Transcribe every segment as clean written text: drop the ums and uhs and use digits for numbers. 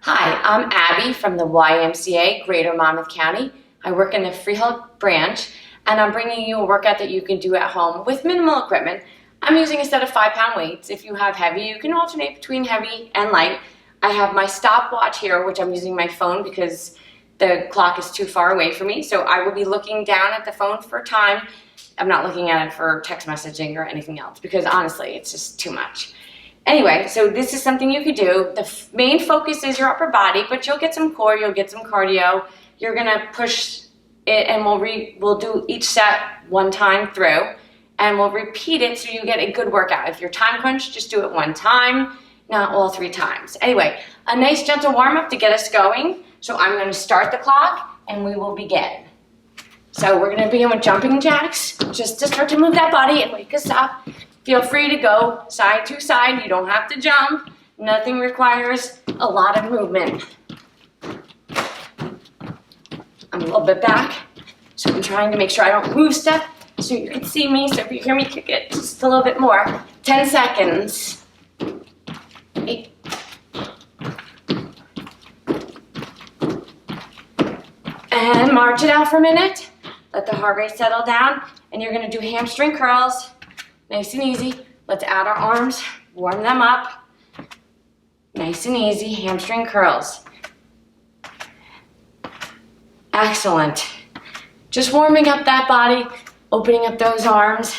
Hi, I'm Abby from the YMCA, Greater Monmouth County. I work in the Freehold branch, and I'm bringing you a workout that you can do at home with minimal equipment. I'm using a set of 5-pound weights. If you have heavy, you can alternate between heavy and light. I have my stopwatch here, which I'm using my phone because the clock is too far away from me, so I will be looking down at the phone for time. I'm not looking at it for text messaging or anything else because honestly, it's just too much. Anyway, so this is something you could do. The main focus is your upper body, but you'll get some core, you'll get some cardio. You're gonna push it, and we'll do each set one time through, and we'll repeat it so you get a good workout. If you're time crunched, just do it one time, not all 3 times. Anyway, a nice gentle warm up to get us going. So I'm gonna start the clock, and we will begin. So we're gonna begin with jumping jacks, just to start to move that body and wake us up. Feel free to go side to side. You don't have to jump. Nothing requires a lot of movement. I'm a little bit back, so I'm trying to make sure I don't move stuff so you can see me. So if you hear me kick it just a little bit more. 10 seconds. 8. And march it out for a minute. Let the heart rate settle down. And you're gonna do hamstring curls. Nice and easy. Let's add our arms, warm them up. Nice and easy, hamstring curls. Excellent. Just warming up that body, opening up those arms.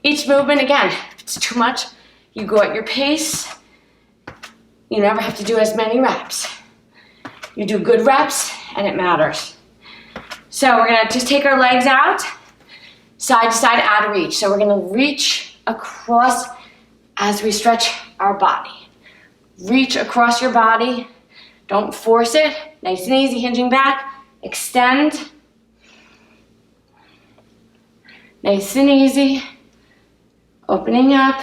Each movement, again, if it's too much, you go at your pace. You never have to do as many reps. You do good reps, and it matters. So we're gonna just take our legs out. Side to side, out of reach. So we're gonna reach across as we stretch our body. Reach across your body. Don't force it. Nice and easy, hinging back. Extend. Nice and easy. Opening up.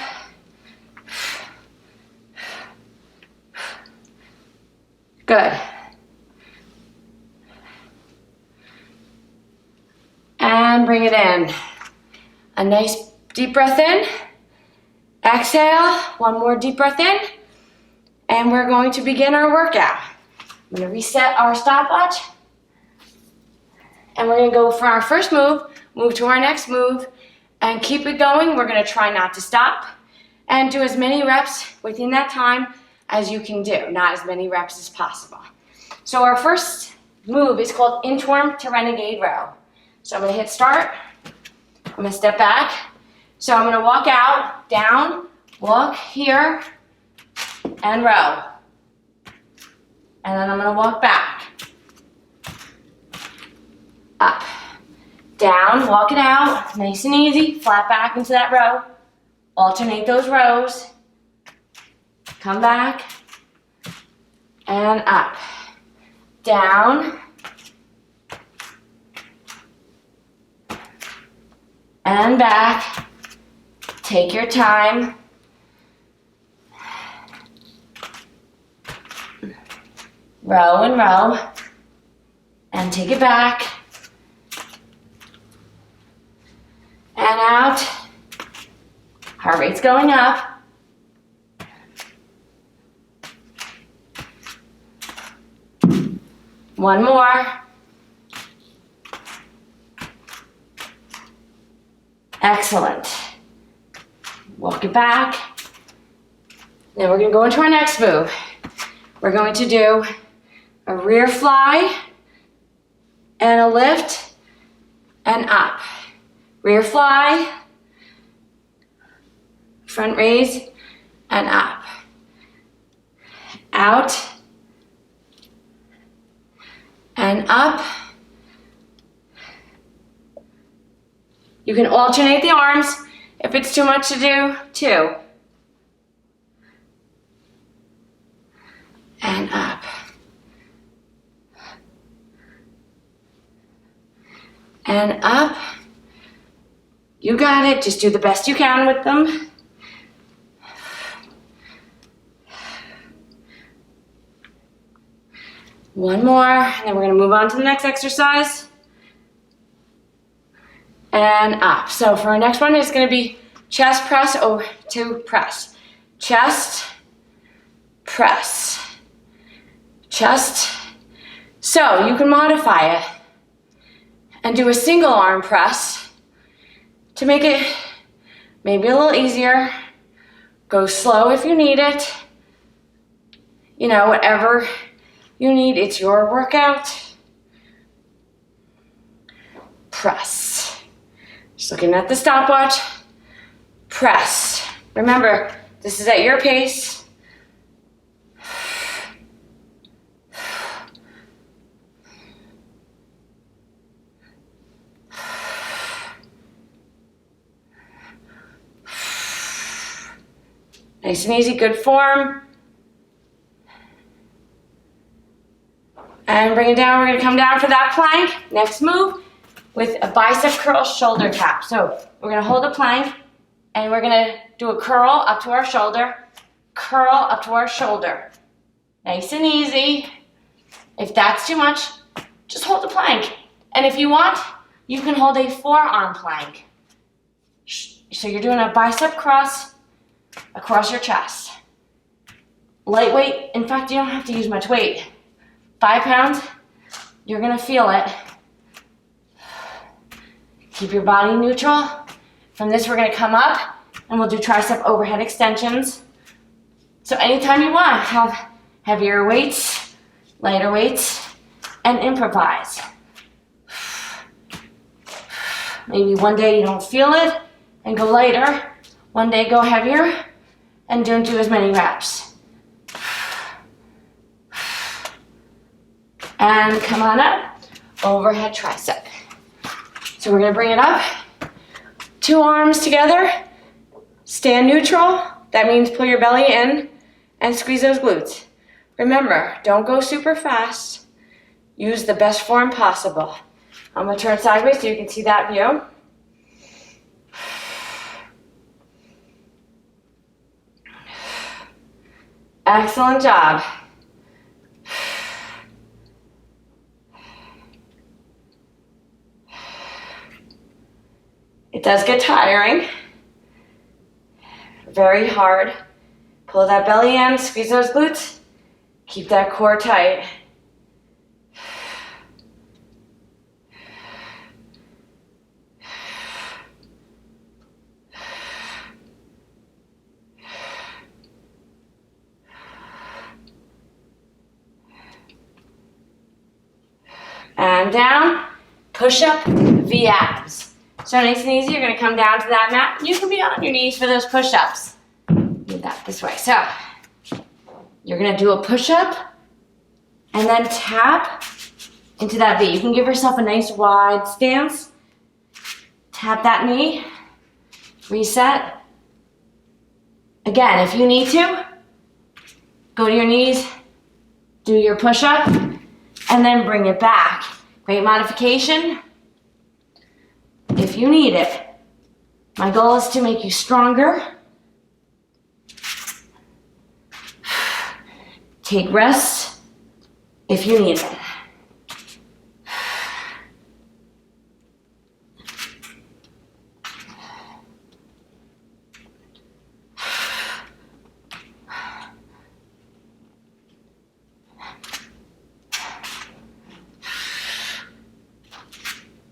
Good. And bring it in. A nice deep breath in. Exhale. One more deep breath in. And we're going to begin our workout. I'm going to reset our stopwatch. And we're going to go for our first move, move to our next move, and keep it going. We're going to try not to stop and do as many reps within that time as you can do, not as many reps as possible. So our first move is called Interim-Renegade Row. So I'm gonna hit start, I'm gonna step back. So I'm gonna walk out, down, walk here, and row. And then I'm gonna walk back. Up, down, walk it out, nice and easy, flat back into that row. Alternate those rows. Come back, and up, down, and back. Take your time. Row and row. And take it back. And out. Heart rate's going up. One more. Excellent. Walk it back. Now we're going to go into our next move. We're going to do a rear fly and a lift and up. Rear fly, front raise, and up. Out and up. You can alternate the arms if it's too much to do, 2. And up. And up. You got it. Just do the best you can with them. One more, and then we're going to move on to the next exercise. And up. So for our next one, it's going to be chest press to press. Chest, press. chest. So you can modify it and do a single arm press to make it maybe a little easier. Go slow if you need it. You know, whatever you need, it's your workout. Press. Just looking at the stopwatch. Press. Remember, this is at your pace. Nice and easy, good form. And bring it down, we're gonna come down for that plank. Next move with a bicep curl shoulder tap. So we're gonna hold the plank and we're gonna do a curl up to our shoulder, curl up to our shoulder. Nice and easy. If that's too much, just hold the plank. And if you want, you can hold a forearm plank. So you're doing a bicep cross across your chest. Lightweight, in fact, you don't have to use much weight. 5 pounds, you're gonna feel it. Keep your body neutral. From this, we're gonna come up and we'll do tricep overhead extensions. So anytime you want, have heavier weights, lighter weights, and improvise. Maybe one day you don't feel it and go lighter. One day go heavier and don't do as many reps. And come on up, overhead tricep. So we're gonna bring it up, 2 arms together, stand neutral. That means pull your belly in and squeeze those glutes. Remember, don't go super fast. Use the best form possible. I'm gonna turn sideways so you can see that view. Excellent job. It does get tiring. Very hard. Pull that belly in, squeeze those glutes. Keep that core tight. And down, push up the abs. So nice and easy, you're gonna come down to that mat. You can be on your knees for those push-ups. Do that this way. So, you're gonna do a push-up and then tap into that V. You can give yourself a nice wide stance. Tap that knee, reset. Again, if you need to, go to your knees, do your push-up, and then bring it back. Great modification if you need it. My goal is to make you stronger. Take rest if you need it.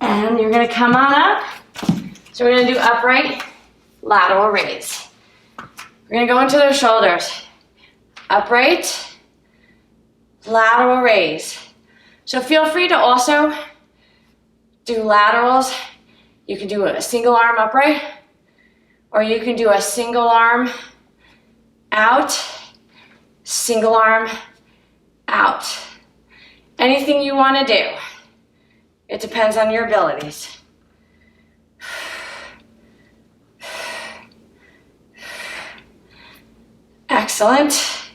And you're gonna come on up. So we're gonna do upright, lateral raise. We're gonna go into those shoulders. Upright, lateral raise. So feel free to also do laterals. You can do a single arm upright, or you can do a single arm out, single arm out. Anything you wanna do. It depends on your abilities. Excellent.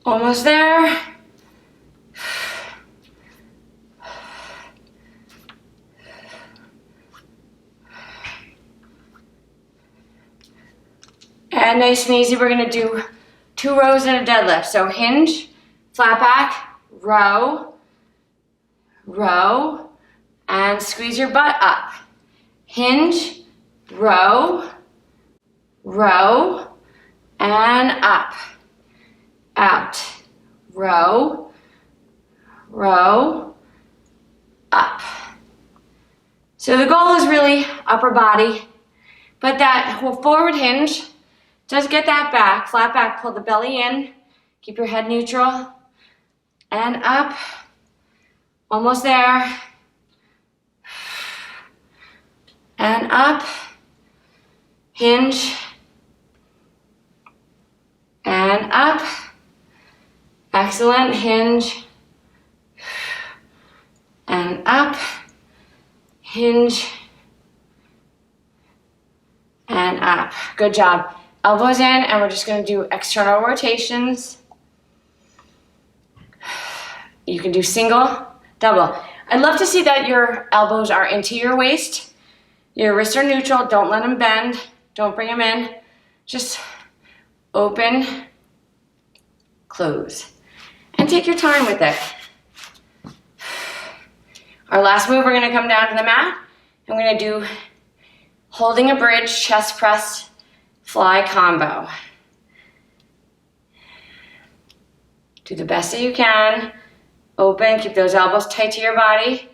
Almost there. And nice and easy, we're gonna do 2 rows in a deadlift. So hinge, flat back, row, row, and squeeze your butt up. Hinge, row, row, and up. Out, row, row, up. So the goal is really upper body, but that forward hinge, just get that back, flat back, pull the belly in, keep your head neutral, and up, almost there, and up, hinge, and up, excellent, hinge, and up, hinge, and up. Good job. Elbows in, and we're just gonna do external rotations. You can do single, double. I'd love to see that your elbows are into your waist. Your wrists are neutral, don't let them bend. Don't bring them in. Just open, close, and take your time with it. Our last move, we're gonna come down to the mat, and we're gonna do holding a bridge, chest press, fly combo. Do the best that you can. Open, keep those elbows tight to your body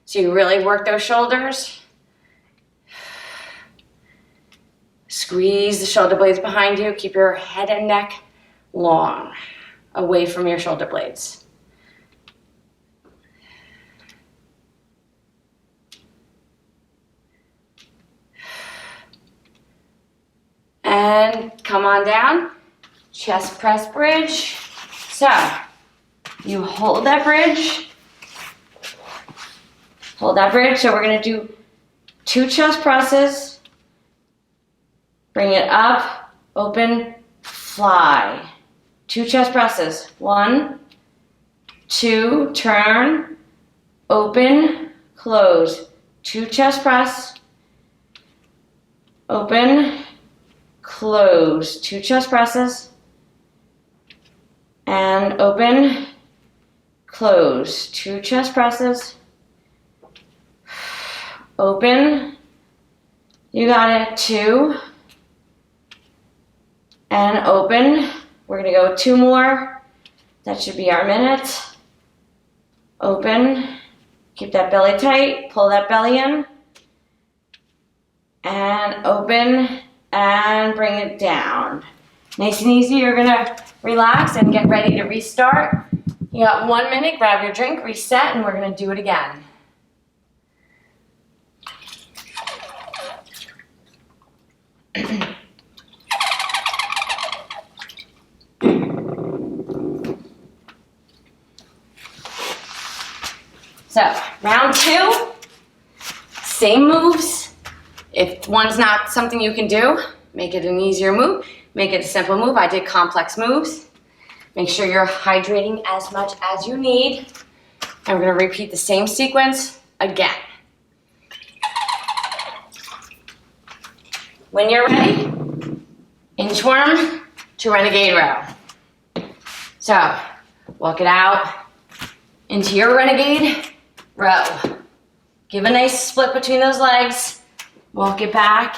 so you really work those shoulders. Squeeze the shoulder blades behind you. Keep your head and neck long, away from your shoulder blades. And come on down, chest press bridge. So, you hold that bridge. Hold that bridge. So we're gonna do 2 chest presses. Bring it up, open, fly. 2 chest presses. 1, 2, turn, open, close. 2 chest press, open, close. 2 chest presses, and open, close. 2 chest presses, open, you got it, 2, and open. We're gonna go 2 more. That should be our minute. Open, keep that belly tight, pull that belly in, and open, and bring it down. Nice and easy. You're gonna relax and get ready to restart. You got 1 minute, grab your drink, reset, and we're gonna do it again. So, round 2, same moves. If one's not something you can do, make it an easier move. Make it a simple move. I did complex moves. Make sure you're hydrating as much as you need. And we're gonna repeat the same sequence again. When you're ready, inchworm to renegade row. So, walk it out into your renegade row. Give a nice split between those legs. Walk it back.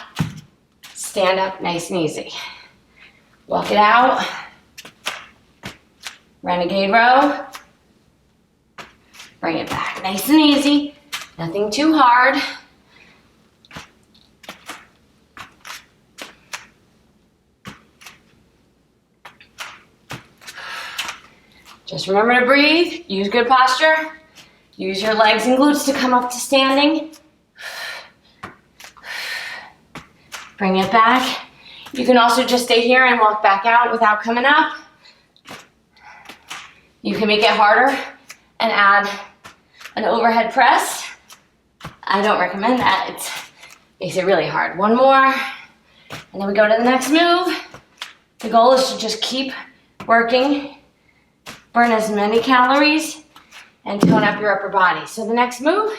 Stand up nice and easy. Walk it out. Renegade row. Bring it back nice and easy. Nothing too hard. Just remember to breathe. Use good posture. Use your legs and glutes to come up to standing. Bring it back. You can also just stay here and walk back out without coming up. You can make it harder and add an overhead press. I don't recommend that. It makes it really hard. 1 more, and then we go to the next move. The goal is to just keep working, burn as many calories, and tone up your upper body. So the next move,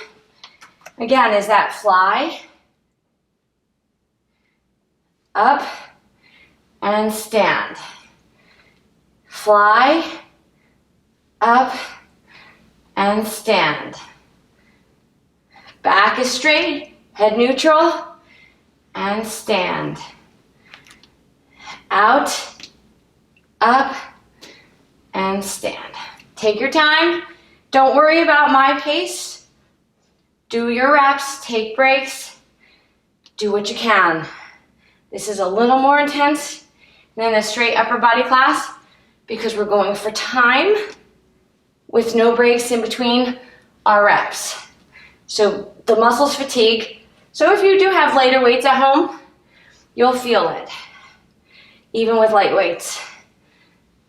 again, is that fly, up, and stand. Fly, up, and stand. Back is straight, head neutral, and stand. Out, up, and stand. Take your time. Don't worry about my pace. Do your reps, take breaks, do what you can. This is a little more intense than a straight upper body class because we're going for time with no breaks in between our reps. So the muscles fatigue. So if you do have lighter weights at home, you'll feel it, even with light weights.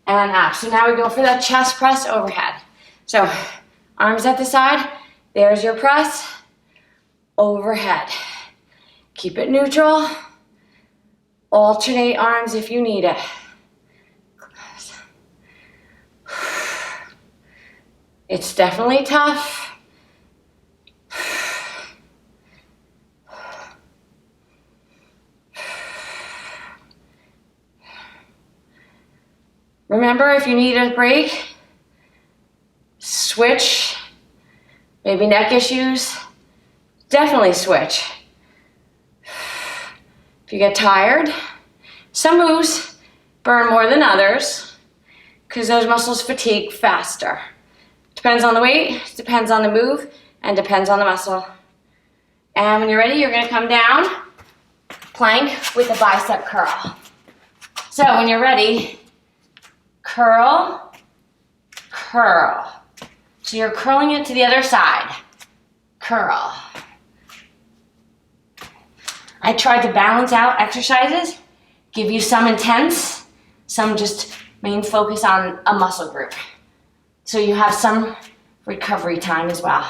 And up. So now we go for that chest press overhead. So arms at the side, there's your press, overhead. Keep it neutral. Alternate arms if you need it. It's definitely tough. Remember, if you need a break, switch. Maybe neck issues, definitely switch. If you get tired, some moves burn more than others because those muscles fatigue faster. Depends on the weight, depends on the move, and depends on the muscle. And when you're ready, you're gonna come down, plank with a bicep curl. So when you're ready, curl, curl. So you're curling it to the other side. Curl. I tried to balance out exercises, give you some intense, some just main focus on a muscle group. So you have some recovery time as well.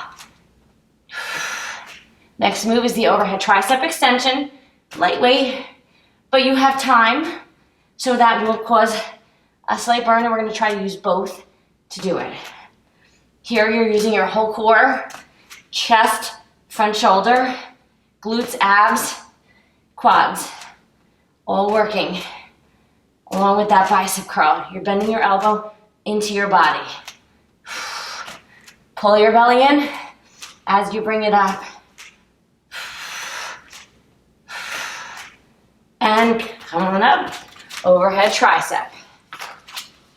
Next move is the overhead tricep extension, lightweight, but you have time, so that will cause a slight burn, and we're gonna try to use both to do it. Here you're using your whole core, chest, front shoulder, glutes, abs, quads, all working. Along with that bicep curl, you're bending your elbow into your body. Pull your belly in as you bring it up. And come on up, overhead tricep.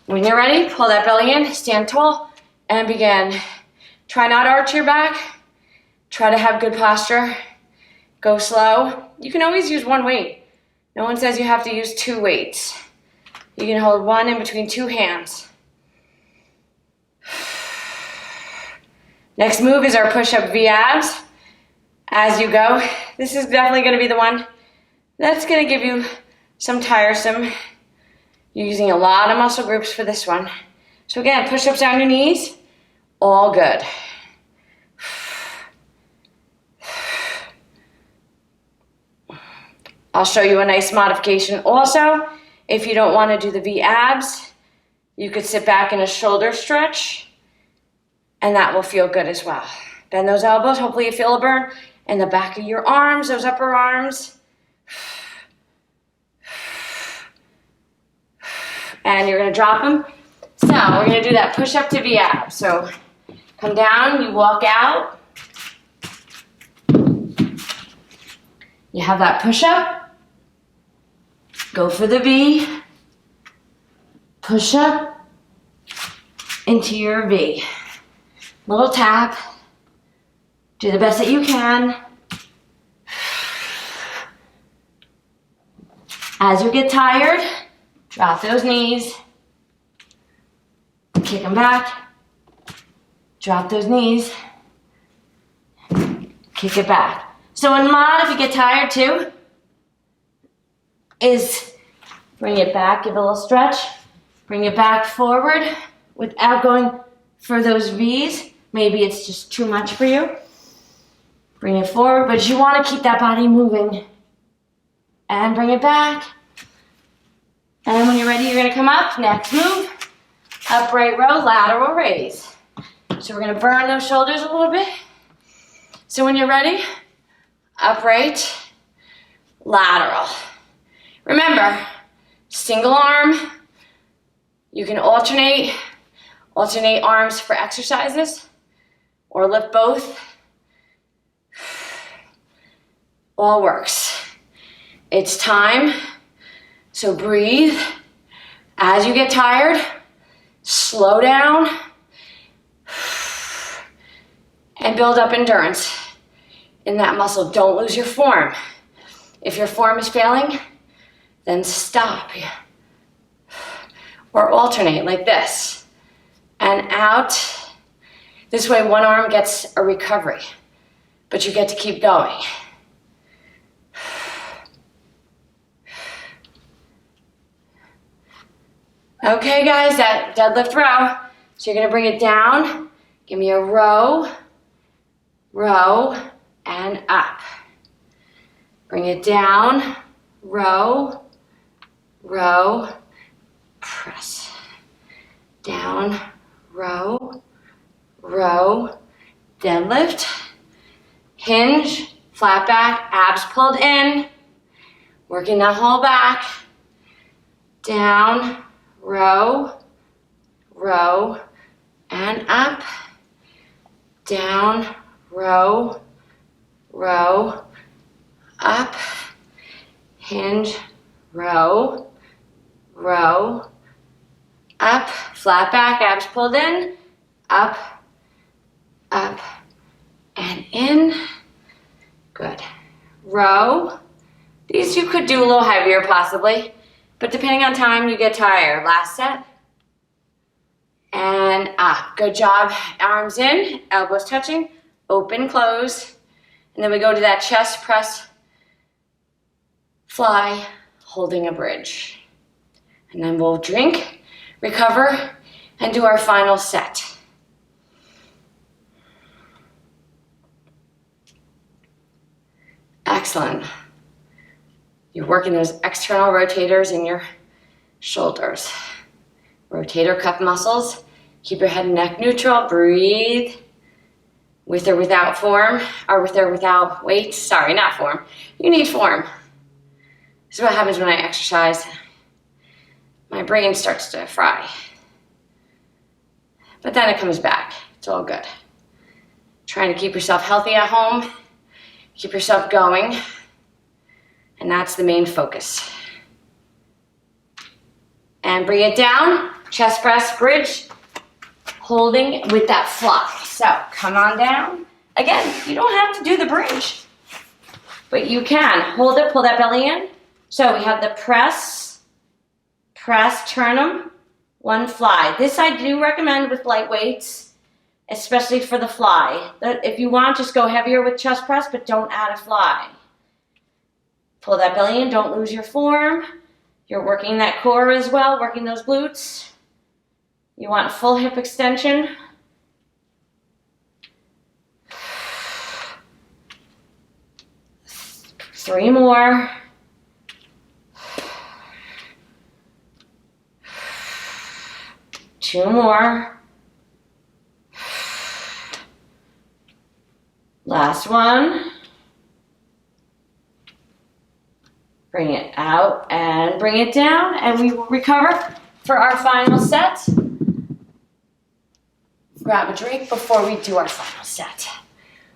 When you're ready, pull that belly in, stand tall, and begin. Try not to arch your back. Try to have good posture. Go slow. You can always use one weight. No one says you have to use two weights. You can hold one in between two hands. Next move is our push-up V-abs. As you go, this is definitely going to be the one that's going to give you some tiresome. You're using a lot of muscle groups for this one. So again, push-ups on your knees, all good. I'll show you a nice modification also. If you don't want to do the V-abs, you could sit back in a shoulder stretch, and that will feel good as well. Bend those elbows, hopefully you feel a burn in the back of your arms, those upper arms. And you're gonna drop them. So we're gonna do that push up to V-abs. So come down, you walk out. You have that push up. Go for the V. Push up into your V. Little tap. Do the best that you can. As you get tired, drop those knees. Kick them back. Drop those knees. Kick it back. So in mod, if you get tired too, is bring it back, give it a little stretch. Bring it back forward without going for those V's. Maybe it's just too much for you. Bring it forward, but you want to keep that body moving. And bring it back. And when you're ready, you're going to come up. Next move, upright row, lateral raise. So we're going to burn those shoulders a little bit. So when you're ready, upright, lateral. Remember, single arm. You can alternate arms for exercises or lift both. all works. It's time, so breathe. As you get tired, slow down and build up endurance in that muscle. Don't lose your form. If your form is failing, then stop. Or alternate like this. And out. This way one arm gets a recovery, but you get to keep going. Okay guys, that deadlift row. So you're gonna bring it down. Give me a row, row, and up. Bring it down, row, row, press. Down, row, row, deadlift, hinge, flat back, abs pulled in, working that whole back, down, row, row, and up, down, row, row, up, hinge, row, row, up, flat back, abs pulled in, up, up, and in. Good. Row. These you could do a little heavier possibly, but depending on time, you get tired. Last set. And up. Good job. Arms in, elbows touching, open, close. And then we go to that chest press, fly, holding a bridge. And then we'll drink, recover, and do our final set. Excellent. You're working those external rotators in your shoulders. Rotator cuff muscles. Keep your head and neck neutral. Breathe. With or without form, or with or without weight. Sorry, not form. You need form. This is what happens when I exercise. My brain starts to fry. But then it comes back. It's all good. Trying to keep yourself healthy at home. Keep yourself going. And that's the main focus. And bring it down. Chest press, bridge. Holding with that fly. So come on down. Again, you don't have to do the bridge. But you can. Hold it, pull that belly in. So we have the press, turn them, one fly. This I do recommend with light weights, especially for the fly. If you want, just go heavier with chest press, but don't add a fly. Pull that belly in, don't lose your form. You're working that core as well, working those glutes. You want full hip extension. Three more. Two more. Last one. Bring it out and bring it down, and we will recover for our final set. Grab a drink before we do our final set.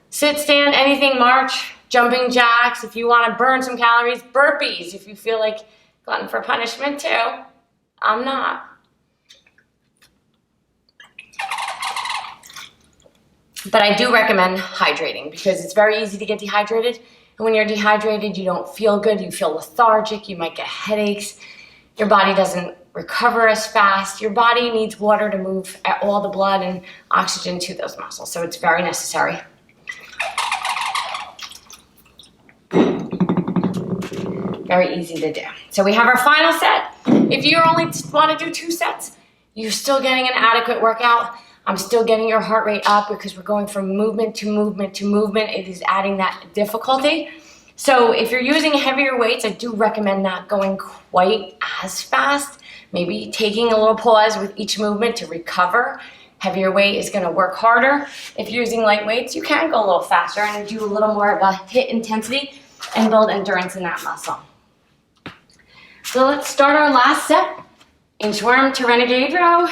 Sit, stand, anything, march, jumping jacks, if you want to burn some calories, burpees, if you feel like glutton for punishment too. I'm not. But I do recommend hydrating because it's very easy to get dehydrated. And when you're dehydrated, you don't feel good. You feel lethargic. You might get headaches. Your body doesn't recover as fast. Your body needs water to move all the blood and oxygen to those muscles. So it's very necessary. Very easy to do. So we have our final set. If you only want to do 2 sets, you're still getting an adequate workout. I'm still getting your heart rate up because we're going from movement to movement to movement. It is adding that difficulty. So if you're using heavier weights, I do recommend not going quite as fast. Maybe taking a little pause with each movement to recover. Heavier weight is going to work harder. If you're using light weights, you can go a little faster and do a little more of a hit intensity and build endurance in that muscle. So let's start our last set. Inchworm to Renegade Row.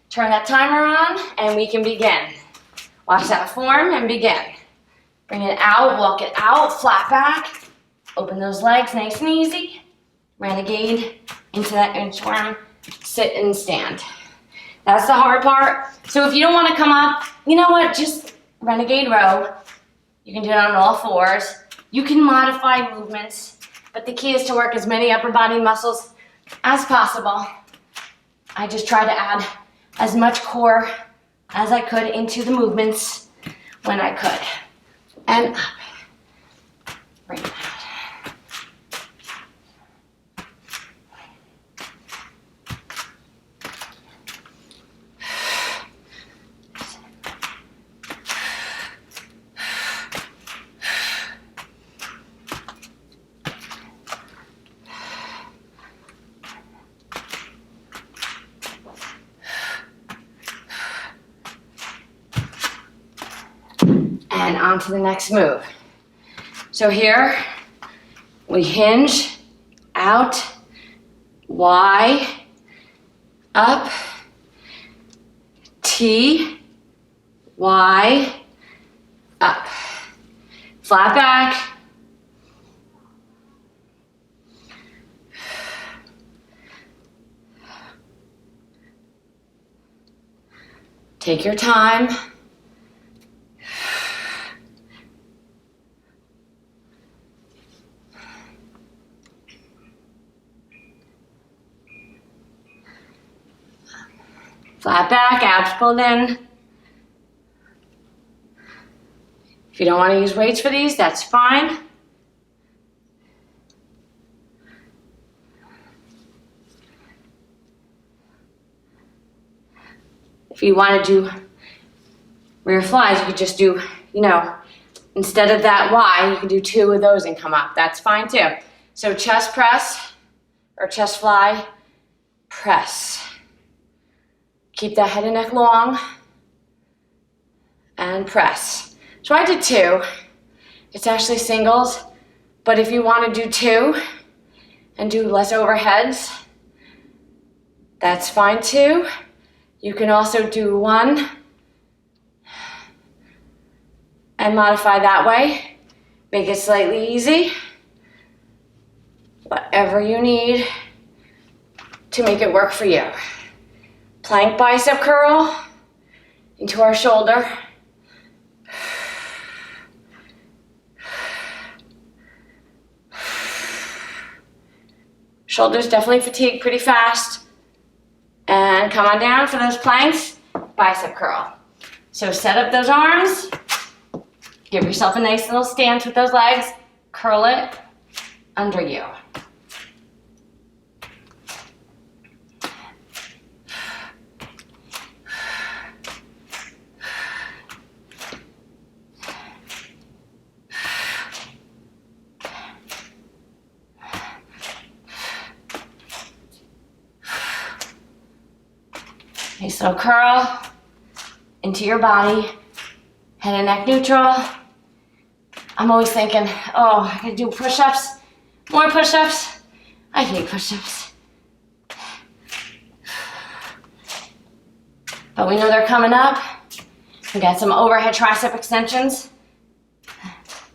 Turn that timer on and we can begin. Watch that form and begin. Bring it out, walk it out, flat back. Open those legs, nice and easy. Renegade into that inchworm, sit and stand. That's the hard part. So if you don't want to come up, you know what, just renegade row. You can do it on all fours. You can modify movements, but the key is to work as many upper body muscles as possible. I just try to add as much core as I could into the movements when I could. And up. Bring it out. And on to the next move. So here, we hinge, out, Y, up, T, Y, up. Flat back. Take your time. Flat back, abs pulled in. If you don't want to use weights for these, that's fine. If you want to do rear flies, you could just do, instead of that Y, you can do 2 of those and come up. That's fine too. So chest press or chest fly, press. Keep that head and neck long and press. So I did 2. It's actually singles, but if you want to do 2 and do less overheads, that's fine too. You can also do 1 and modify that way. Make it slightly easy. Whatever you need to make it work for you. Plank bicep curl into our shoulder. Shoulders definitely fatigue pretty fast. And come on down for those planks, bicep curl. So set up those arms. Give yourself a nice little stance with those legs. Curl it under you. Nice little curl into your body, head and neck neutral. I'm always thinking, oh, I could do push-ups, more push-ups. I hate push-ups. But we know they're coming up. We got some overhead tricep extensions.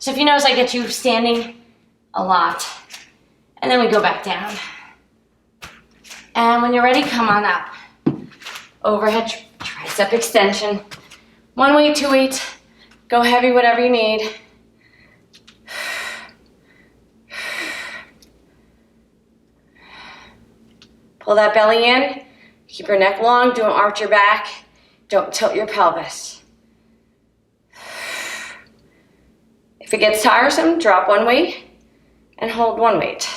So if you notice, I get you standing a lot. And then we go back down. And when you're ready, come on up. Overhead tricep extension. 1 weight, 2 weights. Go heavy, whatever you need. Pull that belly in. Keep your neck long. Don't arch your back. Don't tilt your pelvis. If it gets tiresome, drop 1 weight and hold 1 weight,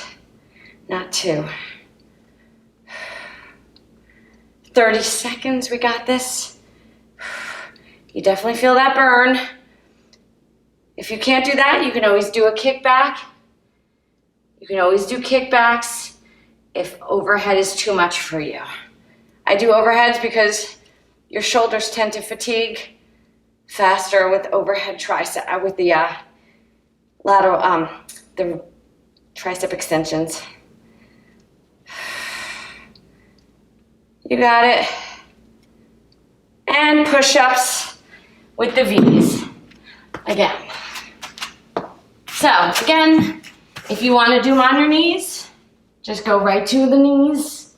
not 2. 30 seconds, we got this. You definitely feel that burn. If you can't do that, you can always do a kickback. You can always do kickbacks if overhead is too much for you. I do overheads because your shoulders tend to fatigue faster with overhead tricep, with the lateral, the tricep extensions. You got it. And push-ups with the V's. Again. So again, if you want to do them on your knees, just go right to the knees,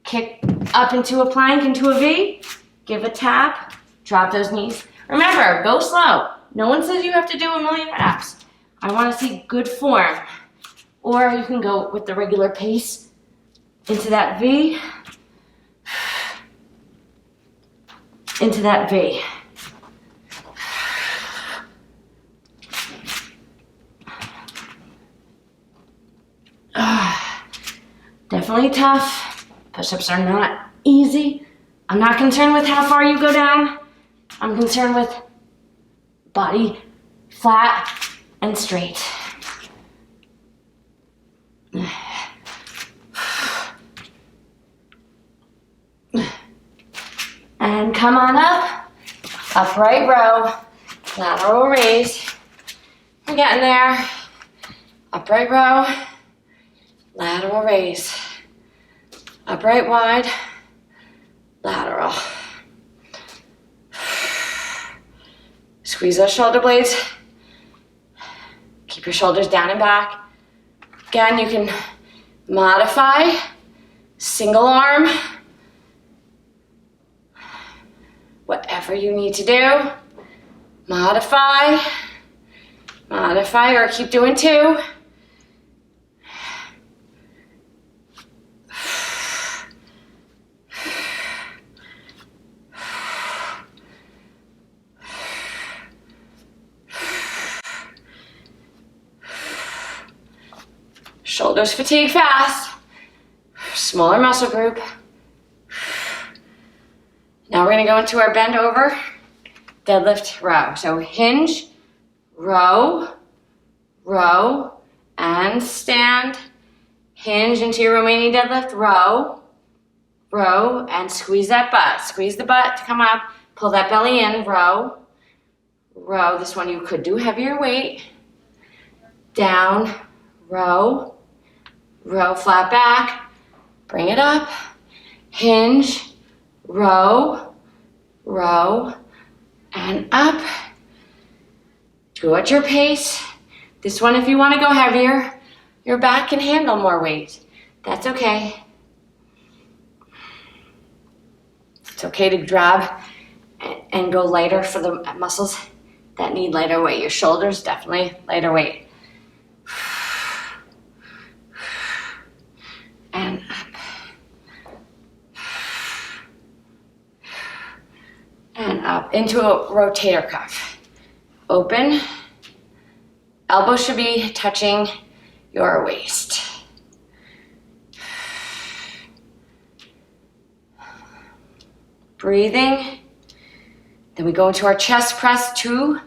kick up into a plank, into a V, give a tap, drop those knees. Remember, go slow. No one says you have to do 1,000,000 reps. I want to see good form. Or you can go with the regular pace into that V, into that V. Definitely tough. Push-ups are not easy. I'm not concerned with how far you go down. I'm concerned with body flat and straight. And come on up. Upright row. Lateral raise. We're getting there. Upright row. Lateral raise. Upright wide. Lateral. Squeeze those shoulder blades. Keep your shoulders down and back. Again, you can modify. Single arm. Whatever you need to do. Modify. Modify or keep doing 2. Shoulders fatigue fast. Smaller muscle group. Now we're going to go into our bend over deadlift row. So hinge, row, row, and stand. Hinge into your remaining deadlift, row, row, and squeeze that butt. Squeeze the butt to come up. Pull that belly in, row, row. This one you could do heavier weight. Down, row, row, flat back. Bring it up. Hinge, row, row, and up. Do at your pace. This one, if you want to go heavier, your back can handle more weight. That's okay. It's okay to grab and go lighter for the muscles that need lighter weight. Your shoulders, definitely lighter weight. And up. And up into a rotator cuff. Open. Elbow should be touching your waist. Breathing. Then we go into our chest press 2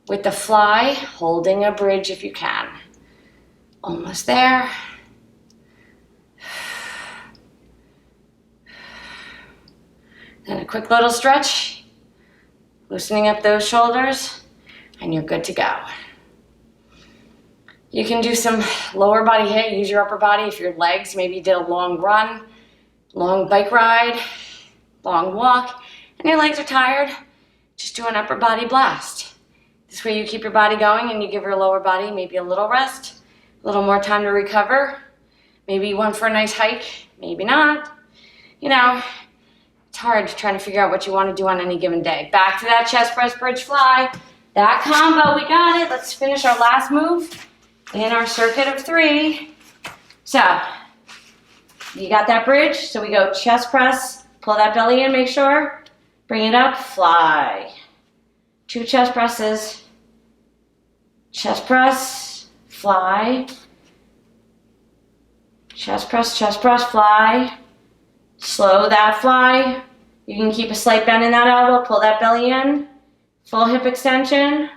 with the fly, holding a bridge if you can. Almost there. Then a quick little stretch, loosening up those shoulders, and you're good to go. You can do some lower body hit, use your upper body if your legs, maybe you did a long run, long bike ride, long walk, and your legs are tired, just do an upper body blast. This way you keep your body going and you give your lower body maybe a little rest, a little more time to recover. Maybe you went for a nice hike, maybe not. You know, it's hard trying to figure out what you want to do on any given day. Back to that chest press bridge fly. That combo, we got it. Let's finish our last move in our circuit of 3. So, you got that bridge. So we go chest press, pull that belly in, make sure. Bring it up, fly. 2 chest presses. Chest press, fly. Chest press, fly. Slow that fly. You can keep a slight bend in that elbow, pull that belly in. Full hip extension.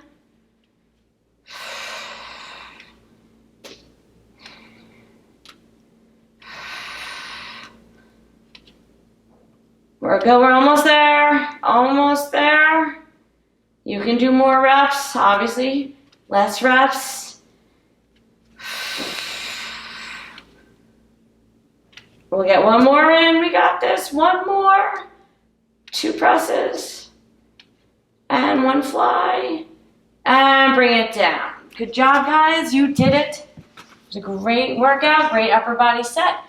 We're almost there, almost there. You can do more reps, obviously, less reps. We'll get one more in, we got this, one more. 2 presses, and 1 fly, and bring it down. Good job, guys. You did it. It was a great workout, great upper body set.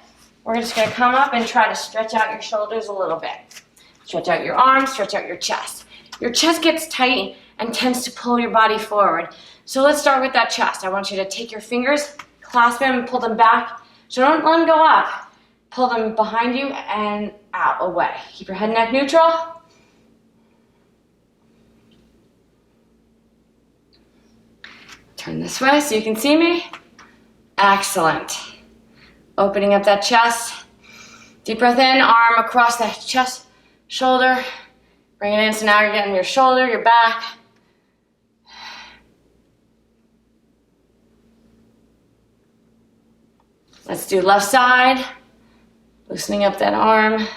We're just gonna come up and try to stretch out your shoulders a little bit. Stretch out your arms, stretch out your chest. Your chest gets tight and tends to pull your body forward. So let's start with that chest. I want you to take your fingers, clasp them and pull them back. So don't let them go up. Pull them behind you and out, away. Keep your head and neck neutral. Turn this way so you can see me. Excellent. Opening up that chest. Deep breath in, arm across the chest, shoulder. Bring it in, so now you're getting your shoulder, your back. Let's do left side. Loosening up that arm.